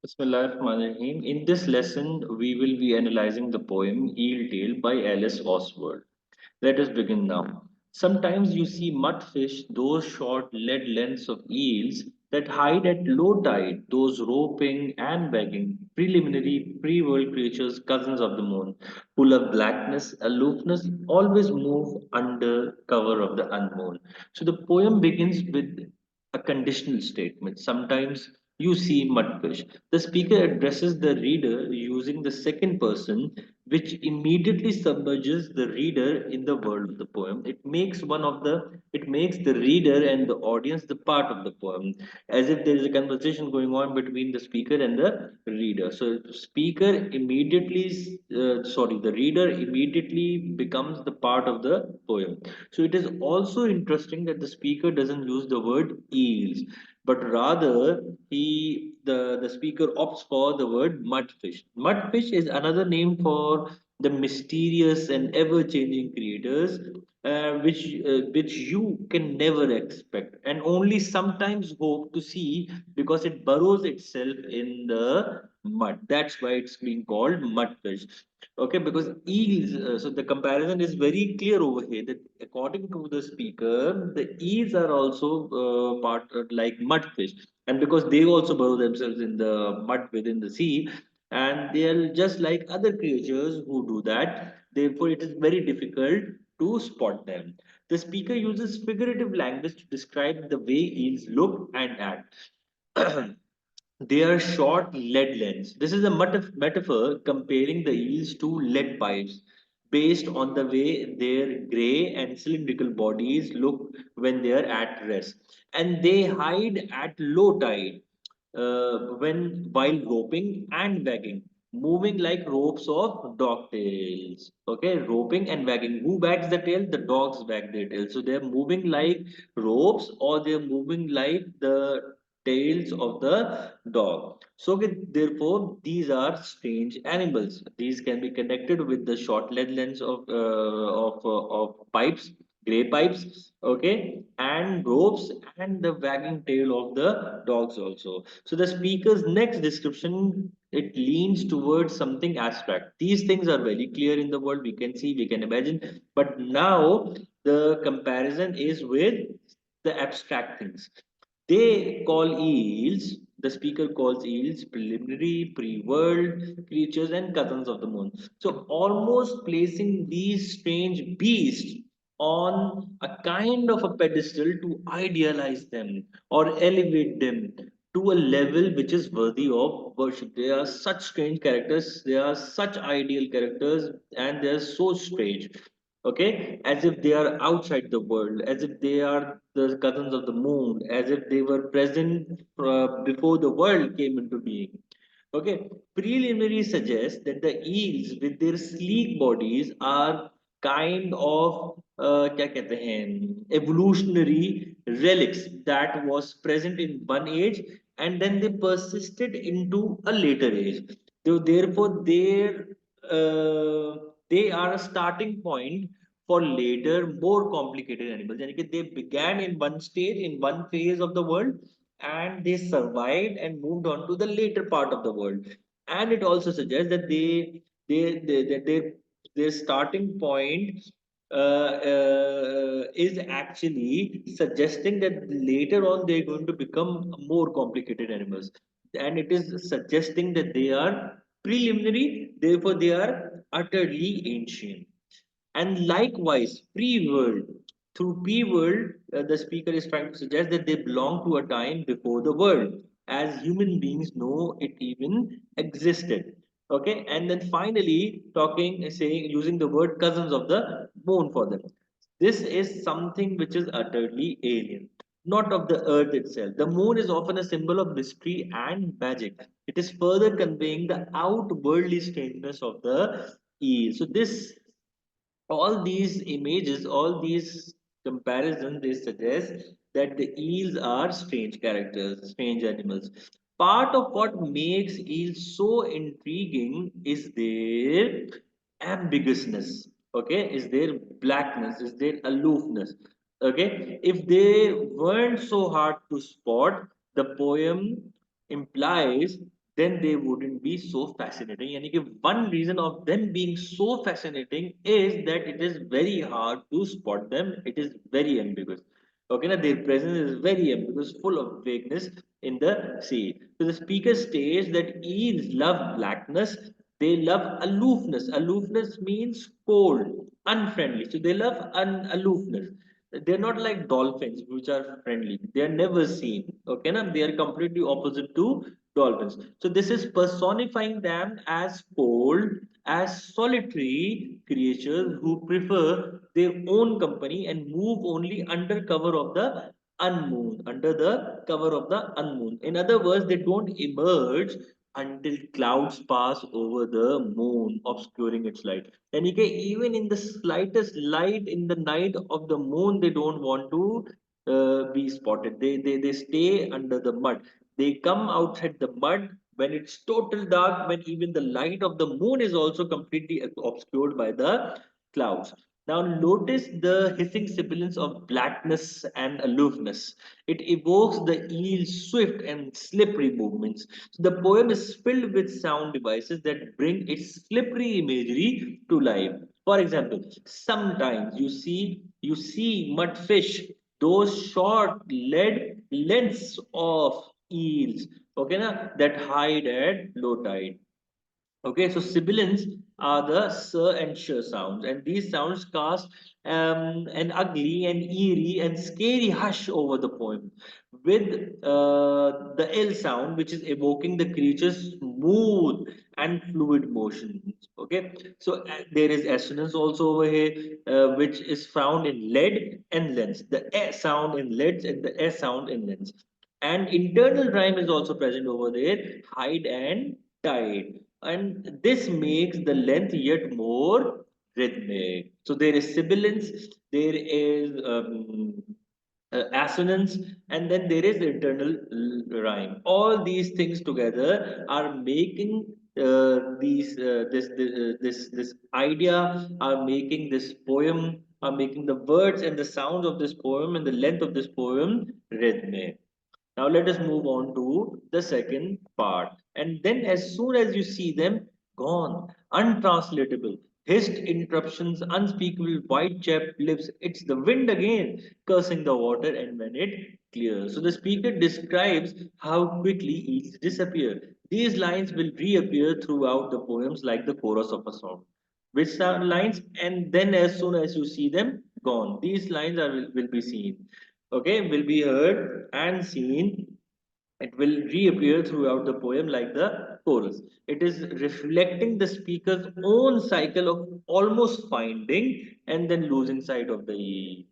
Bismillahirrahmanirrahim. In this lesson, we will be analyzing the poem Eel Tail by Alice Oswald. Let us begin now. Sometimes you see mudfish, those short lead lengths of eels that hide at low tide, those roping and begging, preliminary pre-world creatures, cousins of the moon, who love blackness, aloofness, always move under cover of the unknown. So the poem begins with a conditional statement. Sometimes you see mudfish. The speaker addresses the reader using the second person, which immediately submerges the reader in the world of the poem. It makes the reader and the audience the part of the poem, as if there is a conversation going on between the speaker and the reader. So the reader immediately becomes the part of the poem. So it is also interesting that the speaker doesn't use the word eels, but rather the speaker opts for the word mudfish. Mudfish is another name for the mysterious and ever-changing creatures, which you can never expect and only sometimes hope to see because it burrows itself in the mud. That's why it's being called mudfish. Okay, because eels, so the comparison is very clear over here that according to the speaker, the eels are also like mudfish, and because they also burrow themselves in the mud within the sea, and they are just like other creatures who do that. Therefore, it is very difficult to spot them. The speaker uses figurative language to describe the way eels look and act. They are short lead lens. This is a metaphor comparing the eels to lead pipes based on the way their gray and cylindrical bodies look when they are at rest. And they hide at low tide when while roping and wagging, moving like ropes of dog tails. Okay, roping and wagging. Who wags the tail? The dogs wag their tail. So they're moving like ropes, or they're moving like the tails of the dog. So therefore, these are strange animals. These can be connected with the short lead lengths of pipes, gray pipes, okay, and ropes, and the wagging tail of the dogs also. So the speaker's next description, it leans towards something abstract. These things are very clear in the world. We can see, we can imagine, but now the comparison is with the abstract things. They call eels, the speaker calls eels preliminary, pre world creatures, and cousins of the moon. So, almost placing these strange beasts on a kind of a pedestal to idealize them or elevate them to a level which is worthy of worship. They are such strange characters, they are such ideal characters, and they are so strange, okay, as if they are outside the world, as if they are the cousins of the moon, as if they were present before the world came into being. Okay, preliminary suggests that the eels with their sleek bodies are kind of क्या कहते हैं, evolutionary relics that was present in one age and then they persisted into a later age. So therefore, uh, they are a starting point for later, more complicated animals. यानी कि they began in one stage, in one phase of the world, and they survived and moved on to the later part of the world. And it also suggests that that their starting point is actually suggesting that later on they're going to become more complicated animals, and it is suggesting that they are preliminary, therefore they are utterly ancient. And likewise, pre-world. Through pre-world, the speaker is trying to suggest that they belong to a time before the world, as human beings know it even existed. Okay, and then finally, using the word cousins of the moon for them. This is something which is utterly alien, not of the earth itself. The moon is often a symbol of mystery and magic. It is further conveying the outworldly strangeness of the eel. So this all these images, all these comparisons, they suggest that the eels are strange characters, strange animals. Part of what makes eels so intriguing is their ambiguousness, okay, is their blackness, is their aloofness. Okay, if they weren't so hard to spot, the poem implies then they wouldn't be so fascinating. Yani कि one reason of them being so fascinating is that it is very hard to spot them. It is very ambiguous. Okay, now their presence is very ambiguous, full of vagueness in the sea. So the speaker states that eels love blackness, they love aloofness. Aloofness means cold, unfriendly. So they love aloofness. They're not like dolphins, which are friendly. They are never seen. Okay, now they are completely opposite to dolphins. So this is personifying them as cold, as solitary creatures who prefer their own company and move only under cover of the unmoon, under the cover of the unmoon. In other words, they don't emerge until clouds pass over the moon, obscuring its light. And even in the slightest light in the night of the moon, they don't want to be spotted. They stay under the mud. They come outside the mud when it's total dark, when even the light of the moon is also completely obscured by the clouds. Now notice the hissing sibilance of blackness and aloofness. It evokes the eel's swift and slippery movements. So the poem is filled with sound devices that bring its slippery imagery to life. For example, sometimes you see mudfish, those short lead lengths of eels, okay, na, that hide at low tide. Okay, so sibilants are the s and sh sounds, and these sounds cast an ugly and eerie and scary hush over the poem, with the L sound, which is evoking the creature's smooth and fluid motions. Okay, so there is assonance also over here, which is found in lead and lens. The E sound in leads and the S sound in lens. And internal rhyme is also present over there, hide and tide, and this makes the length yet more rhythmic. So there is sibilance, there is assonance, and then there is internal rhyme. All these things together are making these this idea, are making this poem, are making the words and the sounds of this poem and the length of this poem rhythmic. Now let us move on to the second part. And then as soon as you see them, gone, untranslatable, hissed interruptions, unspeakable white chapped lips. It's the wind again, cursing the water and when it clears. So the speaker describes how quickly eels disappear. These lines will reappear throughout the poems like the chorus of a song. Which are lines? And then as soon as you see them, gone. These lines will be seen, okay, will be heard and seen. It will reappear throughout the poem like the chorus. It is reflecting the speaker's own cycle of almost finding and then losing sight of the eels.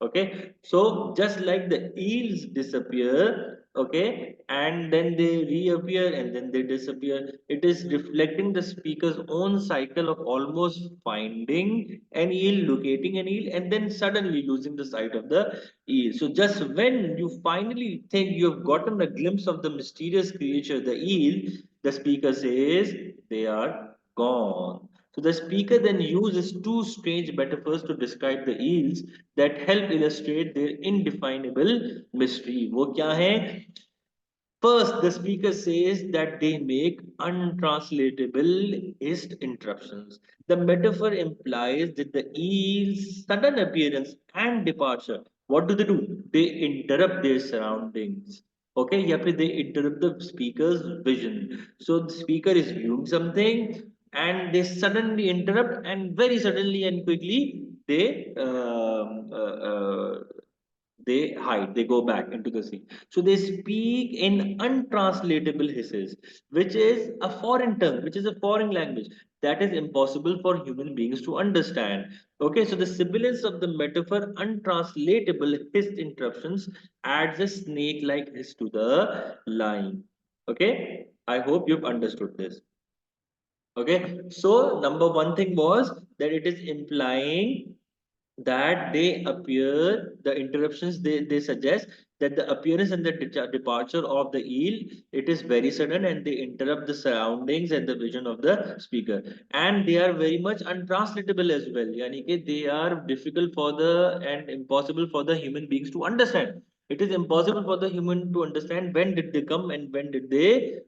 Okay, so just like the eels disappear, okay, and then they reappear and then they disappear, it is reflecting the speaker's own cycle of almost finding an eel, locating an eel, and then suddenly losing the sight of the eel. So just when you finally think you have gotten a glimpse of the mysterious creature, the eel, the speaker says they are gone. So the speaker then uses two strange metaphors to describe the eels that help illustrate their indefinable mystery. वो क्या है? First, the speaker says that they make untranslatable hissed interruptions. The metaphor implies that the eel's sudden appearance and departure, what do? They interrupt their surroundings. Okay, yeah, they interrupt the speaker's vision. So the speaker is viewing something and they suddenly interrupt, and very suddenly and quickly they hide, they go back into the sea. So they speak in untranslatable hisses, which is a foreign tongue, which is a foreign language that is impossible for human beings to understand. Okay, so the sibilance of the metaphor, untranslatable hissed interruptions, adds a snake like hiss to the line. Okay, I hope you've understood this. Okay, so number one thing was that it is implying that they appear, the interruptions they suggest that the appearance and the departure of the eel, it is very sudden and they interrupt the surroundings and the vision of the speaker, and they are very much untranslatable as well. Yani कि they are difficult for the and impossible for the human beings to understand. It is impossible for the human to understand when did they come and when did they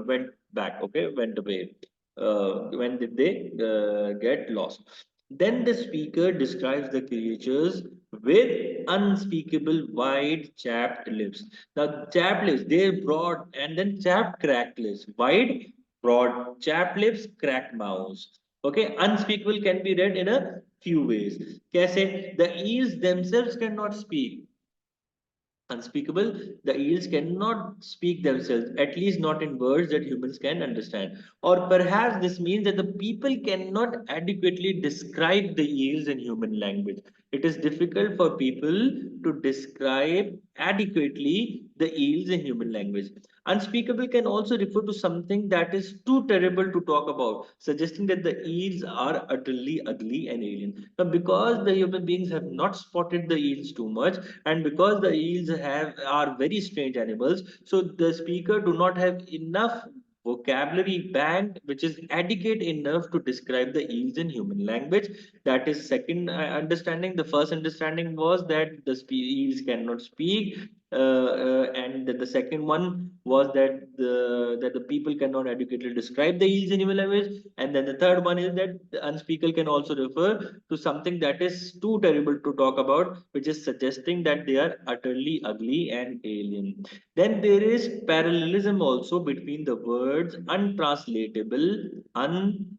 went back. Okay, went away. When did they get lost? Then the speaker describes the creatures with unspeakable wide chapped lips. Now, chapped lips, they're broad and then chapped cracked lips. Wide, broad, chapped lips, cracked mouths. Okay, unspeakable can be read in a few ways. Kaise? The eels themselves cannot speak. Unspeakable, the eels cannot speak themselves, at least not in words that humans can understand. Or perhaps this means that the people cannot adequately describe the eels in human language. It is difficult for people to describe adequately the eels in human language. Unspeakable can also refer to something that is too terrible to talk about, suggesting that the eels are utterly ugly and alien. Now, because the human beings have not spotted the eels too much, and because the eels have are very strange animals, so the speaker do not have enough vocabulary bank which is adequate enough to describe the eels in human language. That is second understanding. The first understanding was that the eels cannot speak, and the second one was that the people cannot adequately describe the eels in human language, and then the third one is that the unspeakable can also refer to something that is too terrible to talk about, which is suggesting that they are utterly ugly and alien. Then there is parallelism also between the words untranslatable, un,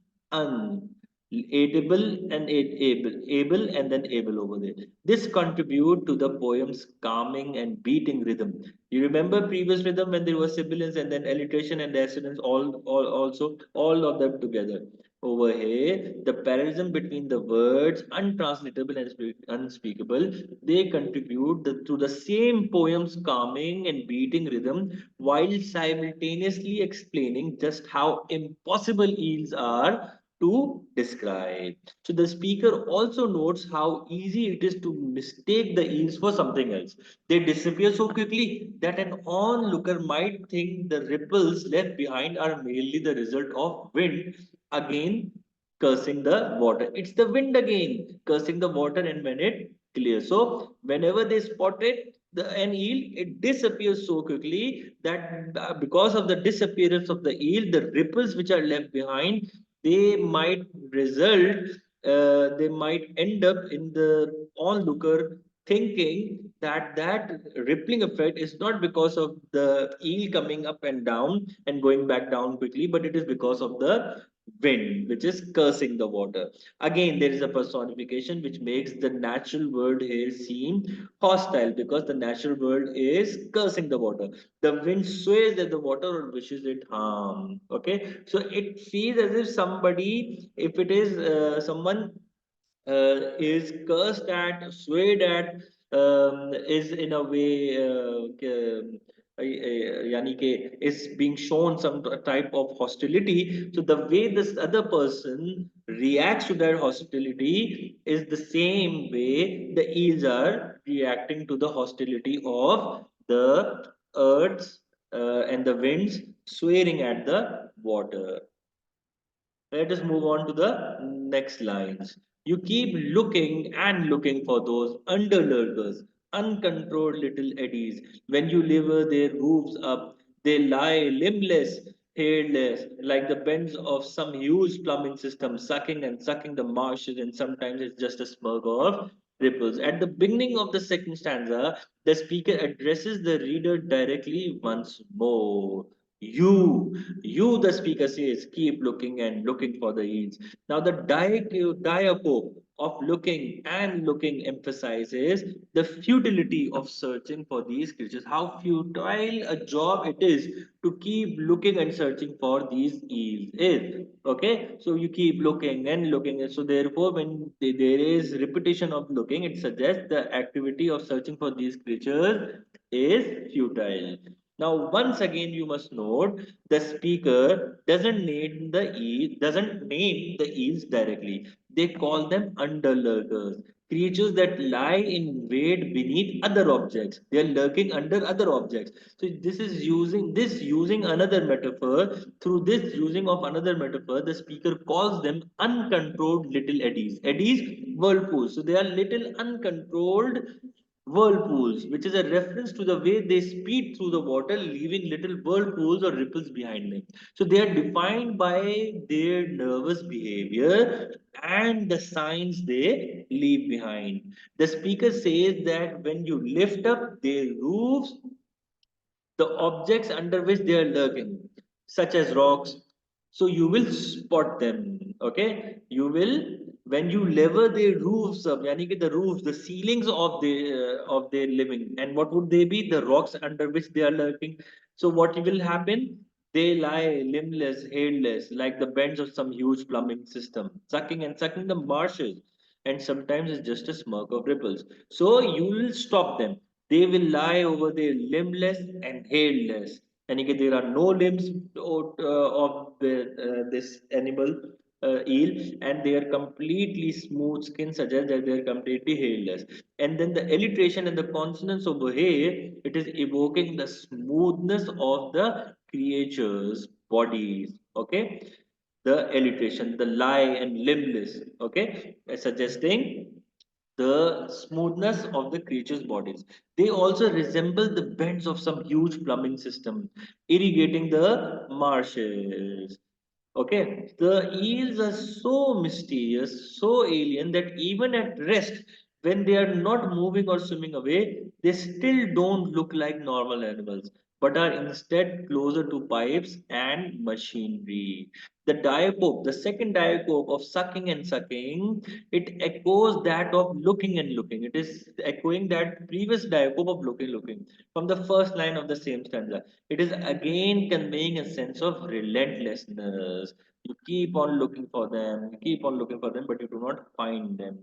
able and able and then able over there. This contribute to the poem's calming and beating rhythm. You remember previous rhythm when there was sibilance and then alliteration and assonance, all of them together. Over here, the parallelism between the words untranslatable and unspeakable, they contribute to the same poem's calming and beating rhythm while simultaneously explaining just how impossible eels are to describe. So the speaker also notes how easy it is to mistake the eels for something else. They disappear so quickly that an onlooker might think the ripples left behind are merely the result of wind again cursing the water. It's the wind again cursing the water and when it clears. So whenever they spot it, an eel, it disappears so quickly that because of the disappearance of the eel, the ripples which are left behind, they might result, they might end up in the onlooker thinking that that rippling effect is not because of the eel coming up and down and going back down quickly, but it is because of the wind which is cursing the water. Again, there is a personification which makes the natural world here seem hostile because the natural world is cursing the water. The wind sways at the water or wishes it harm. Okay, so it feels as if somebody, if it is someone is cursed at, swayed at, is in a way, yani ke, is being shown some type of hostility. So the way this other person reacts to that hostility is the same way the eels are reacting to the hostility of the earth's and the winds swaying at the water. Let us move on to the next lines. You keep looking and looking for those underlurkers, uncontrolled little eddies. When you lever their roofs up, they lie limbless, hairless, like the bends of some huge plumbing system, sucking and sucking the marshes, and sometimes it's just a smirk of ripples. At the beginning of the second stanza, the speaker addresses the reader directly once more. You, the speaker says, keep looking and looking for the eels. Now, the diapo of looking and looking emphasizes the futility of searching for these creatures, how futile a job it is to keep looking and searching for these eels is. Okay, so you keep looking and looking. And so, therefore, when there is repetition of looking, it suggests the activity of searching for these creatures is futile. Now, once again, you must note the speaker doesn't name the eels directly. They call them underlurkers, creatures that lie in wait beneath other objects. They are lurking under other objects. So this is using another metaphor. Through this using of another metaphor, the speaker calls them uncontrolled little eddies. Eddies, whirlpools. So they are little uncontrolled whirlpools, which is a reference to the way they speed through the water, leaving little whirlpools or ripples behind them. So they are defined by their nervous behavior and the signs they leave behind. The speaker says that when you lift up their roofs, the objects under which they are lurking, such as rocks. So you will spot them. Okay, you will when you lever the roofs up, yani ki the roofs, the ceilings of their living, and what would they be? The rocks under which they are lurking. So what will happen? They lie limbless, headless, like the bends of some huge plumbing system, sucking and sucking the marshes, and sometimes it's just a smirk of ripples. So you will stop them. They will lie over there limbless and headless. And again, there are no limbs of this animal eel, and they are completely smooth skin suggests that they are completely hairless. And then the alliteration and the consonants over here, it is evoking the smoothness of the creature's bodies. Okay, the alliteration, the lie and limbless. Okay, suggesting the smoothness of the creature's bodies. They also resemble the bends of some huge plumbing system, irrigating the marshes. Okay, the eels are so mysterious, so alien that even at rest, when they are not moving or swimming away, they still don't look like normal animals, but are instead closer to pipes and machinery. The diacope, the second diacope of sucking and sucking, it echoes that of looking and looking. It is echoing that previous diacope of looking, looking from the first line of the same stanza. It is again conveying a sense of relentlessness. You keep on looking for them, you keep on looking for them, but you do not find them.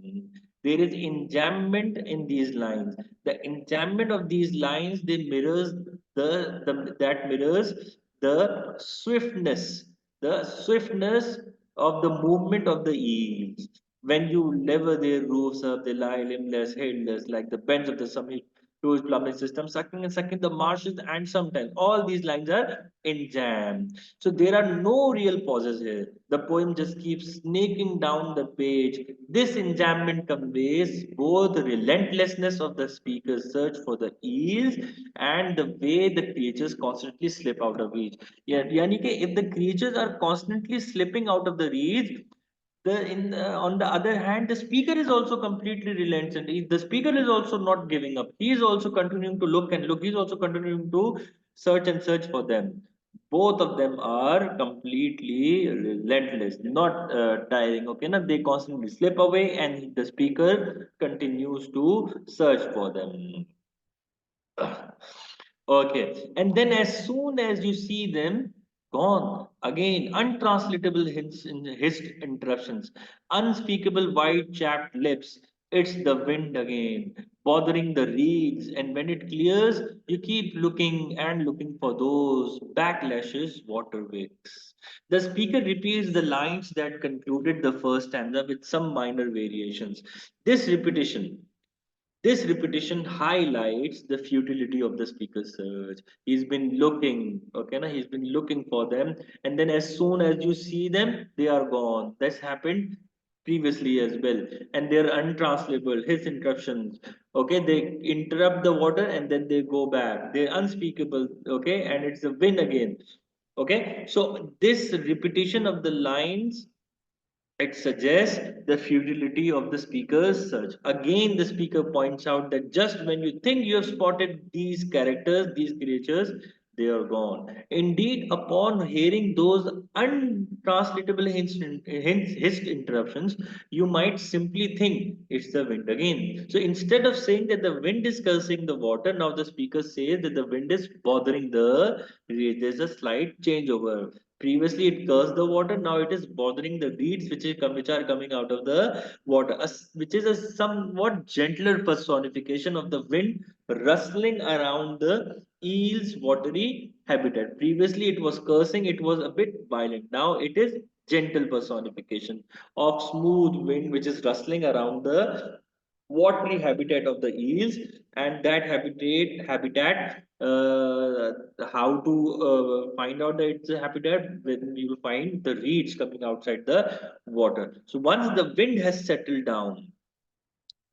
There is enjambment in these lines. The enjambment of these lines, they mirrors the that mirrors the swiftness of the movement of the eels. When you lever their roofs up, they lie limbless, headless, like the bends of the summit to its plumbing system, sucking and sucking the marshes, and sometimes all these lines are in jam. So there are no real pauses here. The poem just keeps snaking down the page. This enjambment conveys both the relentlessness of the speaker's search for the ease and the way the creatures constantly slip out of reach. Yeah, yani कि if the creatures are constantly slipping out of the reach, on the other hand, the speaker is also completely relentless. The speaker is also not giving up. He is also continuing to look and look. He's also continuing to search and search for them. Both of them are completely relentless, not tiring. Okay, now they constantly slip away, and the speaker continues to search for them. Okay, and then as soon as you see them, gone again, untranslatable hints, hissed interruptions, unspeakable white chapped lips. It's the wind again, bothering the reeds, and when it clears, you keep looking and looking for those backlashes, water wicks. The speaker repeats the lines that concluded the first stanza with some minor variations. This repetition this repetition highlights the futility of the speaker's search. He's been looking, okay, na? He's been looking for them, and then as soon as you see them, they are gone. That's happened previously as well, and they're untranslatable. His interruptions, okay, they interrupt the water and then they go back. They're unspeakable, okay, and it's a win again. Okay, so this repetition of the lines, it suggests the futility of the speaker's search. Again, the speaker points out that just when you think you have spotted these characters, these creatures, they are gone. Indeed, upon hearing those untranslatable hissed interruptions, you might simply think it's the wind again. So instead of saying that the wind is cursing the water, now the speaker says that the wind is bothering the reed. There's a slight changeover. Previously, it cursed the water. Now it is bothering the reeds which are coming out of the water, which is a somewhat gentler personification of the wind rustling around the eel's watery habitat. Previously, it was cursing. It was a bit violent. Now it is gentle personification of smooth wind which is rustling around the watery habitat of the eels, and that habitat how to find out that it's a habitat when you will find the reeds coming outside the water. So once the wind has settled down,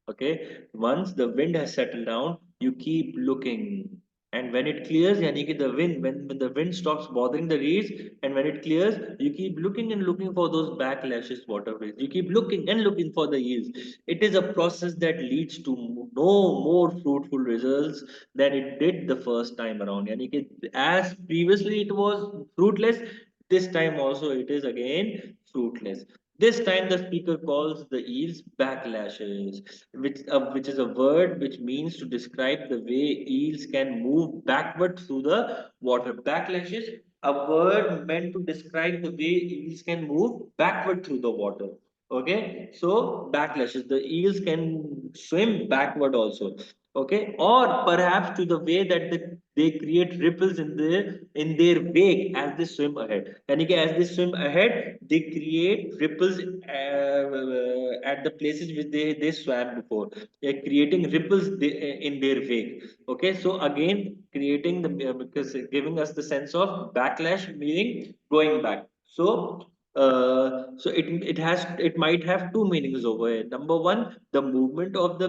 Okay, once the wind has settled down, you keep looking, and when it clears, yani ki the wind, when the wind stops bothering the reeds, and when it clears, you keep looking and looking for those backlashes waterways, you keep looking and looking for the eels. It is a process that leads to no more fruitful results than it did the first time around, yani ki as previously it was fruitless, this time also it is again fruitless. This time the speaker calls the eels backlashes, which is a word which means to describe the way eels can move backward through the water. Backlashes, a word meant to describe the way eels can move backward through the water. Okay, so backlashes, the eels can swim backward also. Okay, or perhaps to the way that they create ripples in their wake as they swim ahead. And as they swim ahead, they create ripples at the places which they swam before. They're creating ripples in their wake. Okay, so again, creating the because giving us the sense of backlash, meaning going back. So it might have two meanings over here. Number one, the movement of the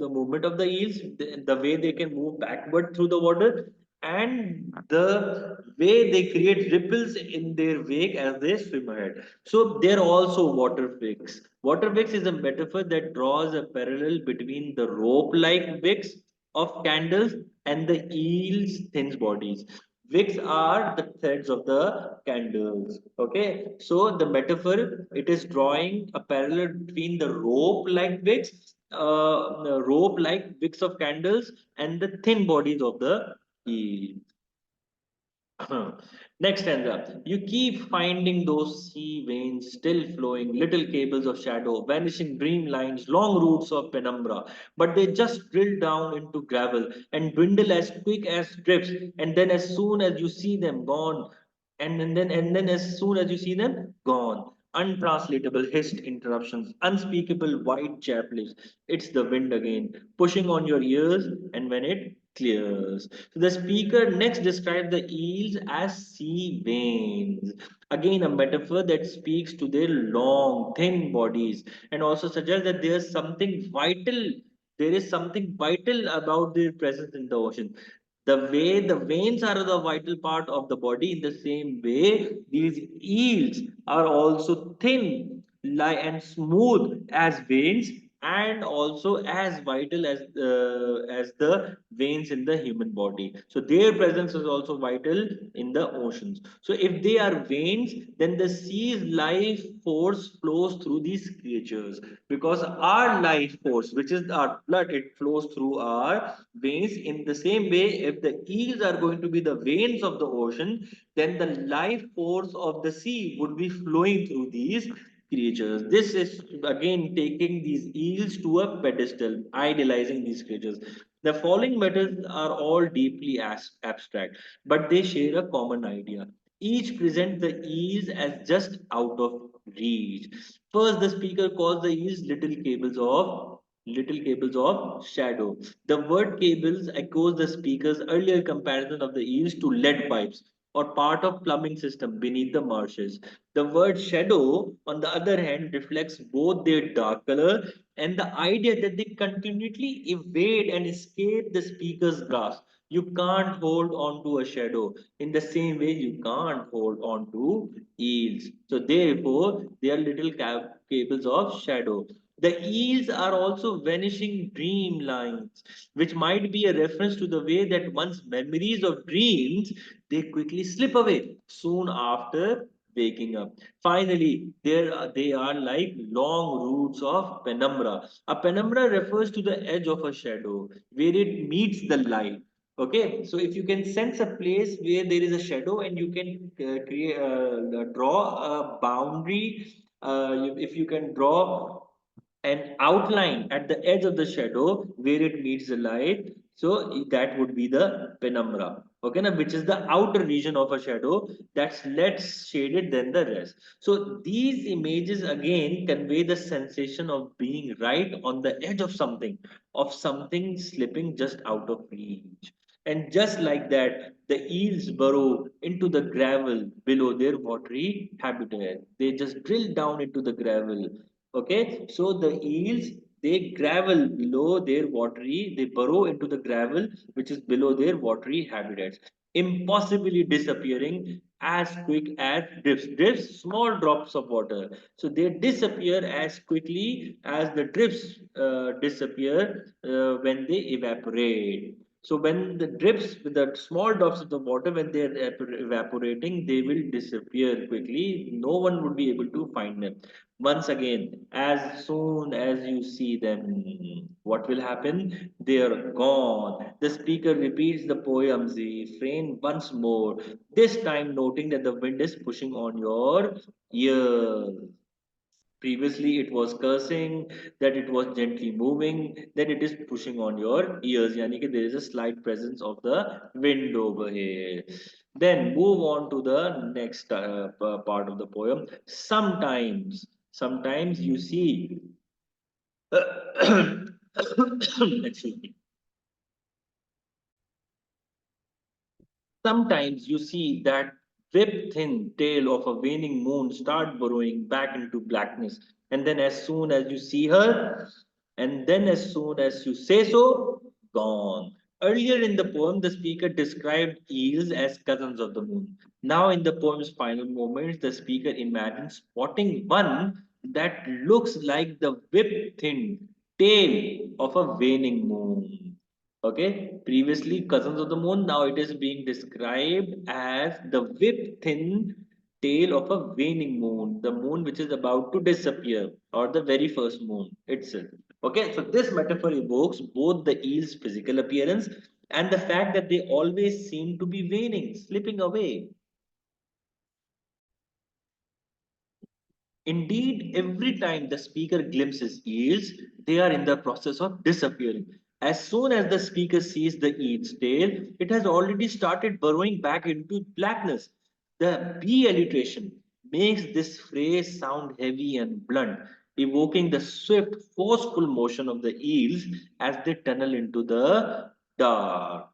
movement of the eels, the way they can move backward through the water, and the way they create ripples in their wake as they swim ahead. So they're also water wicks. Water wicks is a metaphor that draws a parallel between the rope-like wicks of candles and the eel's thin bodies. Wicks are the threads of the candles. Okay, so the metaphor, it is drawing a parallel between the rope-like wicks of candles and the thin bodies of the eel. Next stanza. You keep finding those sea veins still flowing, little cables of shadow, vanishing dream lines, long routes of penumbra, but they just drill down into gravel and dwindle as quick as drips, and then as soon as you see them gone, and then as soon as you see them gone. Untranslatable hissed interruptions, unspeakable white chaplet. It's the wind again, pushing on your ears, and when it clears. So the speaker next describes the eels as sea veins. Again, a metaphor that speaks to their long, thin bodies and also suggests that there's something vital. There is something vital about their presence in the ocean. The way the veins are the vital part of the body, in the same way, these eels are also thin, and smooth as veins, and also as vital as the veins in the human body. So their presence is also vital in the oceans. So if they are veins, then the sea's life force flows through these creatures, because our life force, which is our blood, it flows through our veins. In the same way, if the eels are going to be the veins of the ocean, then the life force of the sea would be flowing through these creatures. This is again taking these eels to a pedestal, idealizing these creatures. The following methods are all deeply abstract, but they share a common idea. Each present the eels as just out of reach. First, the speaker calls the eels little cables of shadow. The word cables echoes the speaker's earlier comparison of the eels to lead pipes or part of plumbing system beneath the marshes. The word shadow, on the other hand, reflects both their dark color and the idea that they continually evade and escape the speaker's grasp. You can't hold on to a shadow in the same way you can't hold on to eels. So, therefore, they are little cables of shadow. The eels are also vanishing dream lines, which might be a reference to the way that one's memories of dreams, they quickly slip away soon after waking up. Finally, they are like long roots of penumbra. A penumbra refers to the edge of a shadow where it meets the light. Okay, so if you can sense a place where there is a shadow and you can draw a boundary, if you can draw an outline at the edge of the shadow where it meets the light, so that would be the penumbra. Okay, now which is the outer region of a shadow that's less shaded than the rest. So these images again convey the sensation of being right on the edge of something slipping just out of reach. And just like that, the eels burrow into the gravel below their watery habitat. They just drill down into the gravel. Okay, so the eels They gravel below their watery, they burrow into the gravel which is below their watery habitats, impossibly disappearing as quick as drifts. Drifts, small drops of water. So they disappear as quickly as the drifts disappear when they evaporate. So when the drips, the small drops of the water, when they are evaporating, they will disappear quickly. No one would be able to find them. Once again, as soon as you see them, what will happen? They are gone. The speaker repeats the poem's refrain once more, this time noting that the wind is pushing on your ear. Previously, it was cursing, that it was gently moving, that it is pushing on your ears. Yani ki there is a slight presence of the wind over here. Then move on to the next part of the poem. Sometimes you see, excuse me. Sometimes you see that whip thin tail of a waning moon start burrowing back into blackness. And then, as soon as you see her, and then as soon as you say so, gone. Earlier in the poem, the speaker described eels as cousins of the moon. Now, in the poem's final moments, the speaker imagines spotting one that looks like the whip thin tail of a waning moon. Okay, previously cousins of the moon, now it is being described as the whip thin tail of a waning moon, the moon which is about to disappear, or the very first moon itself. Okay, so this metaphor evokes both the eel's physical appearance and the fact that they always seem to be waning, slipping away. Indeed, every time the speaker glimpses eels, they are in the process of disappearing. As soon as the speaker sees the eel's tail, it has already started burrowing back into blackness. The B alliteration makes this phrase sound heavy and blunt, evoking the swift, forceful motion of the eels as they tunnel into the dark,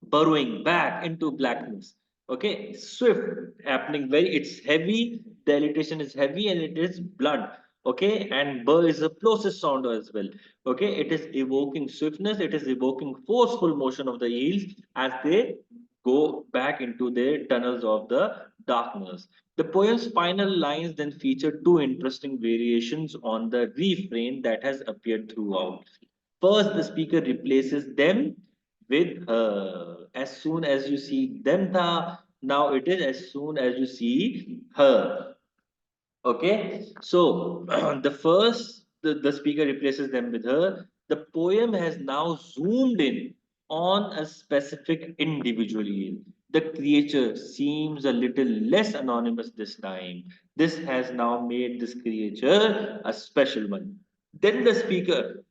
burrowing back into blackness. Okay, swift happening very, it's heavy, the alliteration is heavy and it is blunt. Okay, and burr is a plosive sound as well. Okay, it is evoking swiftness, it is evoking forceful motion of the eels as they go back into their tunnels of the darkness. The poem's final lines then feature two interesting variations on the refrain that has appeared throughout. First, the speaker replaces them with her. As soon as you see them, tha, now it is as soon as you see her. Okay, so the speaker replaces them with her. The poem has now zoomed in on a specific individual. The creature seems a little less anonymous this time. This has now made this creature a special one. Then the speaker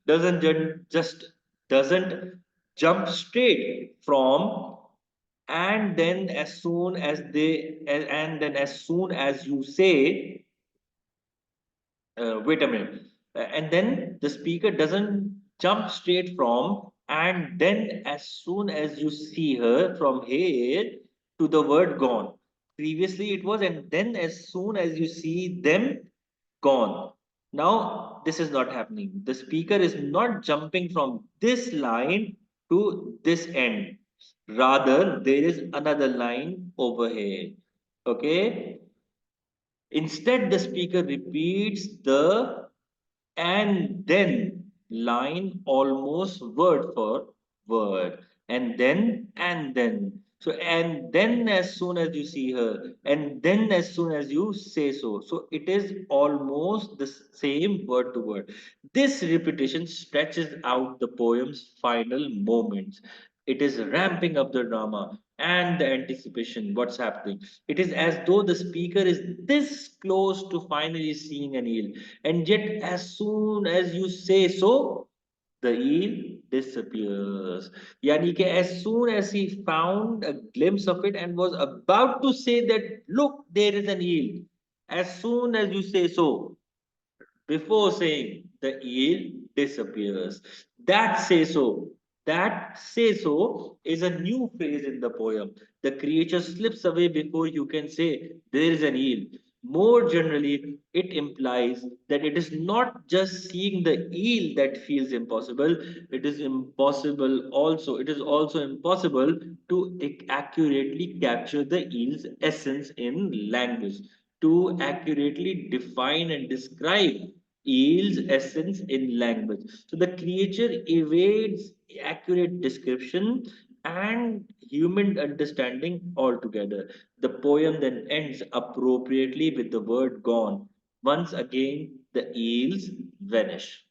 just doesn't jump straight from, and then as soon as then as soon as you say, wait a minute. And then the speaker doesn't jump straight from, and then as soon as you see her, from here to the word gone. Previously it was, and then as soon as you see them, gone. Now this is not happening. The speaker is not jumping from this line to this end. Rather, there is another line over here. Okay. Instead, the speaker repeats the and then line almost word for word, and then, so and then as soon as you see her, and then as soon as you say so, so it is almost the same word to word. This repetition stretches out the poem's final moments. It is ramping up the drama and the anticipation, what's happening. It is as though the speaker is this close to finally seeing an eel, and yet, as soon as you say so, the eel disappears. Yani ke as soon as he found a glimpse of it and was about to say that, look, there is an eel. As soon as you say so, before saying, the eel disappears. That say so. That say so is a new phrase in the poem. The creature slips away before you can say there is an eel. More generally, it implies that it is not just seeing the eel that feels impossible, it is also impossible to accurately capture the eel's essence in language, to accurately define and describe eel's essence in language. So the creature evades accurate description and human understanding altogether. The poem then ends appropriately with the word gone. Once again, the eels vanish.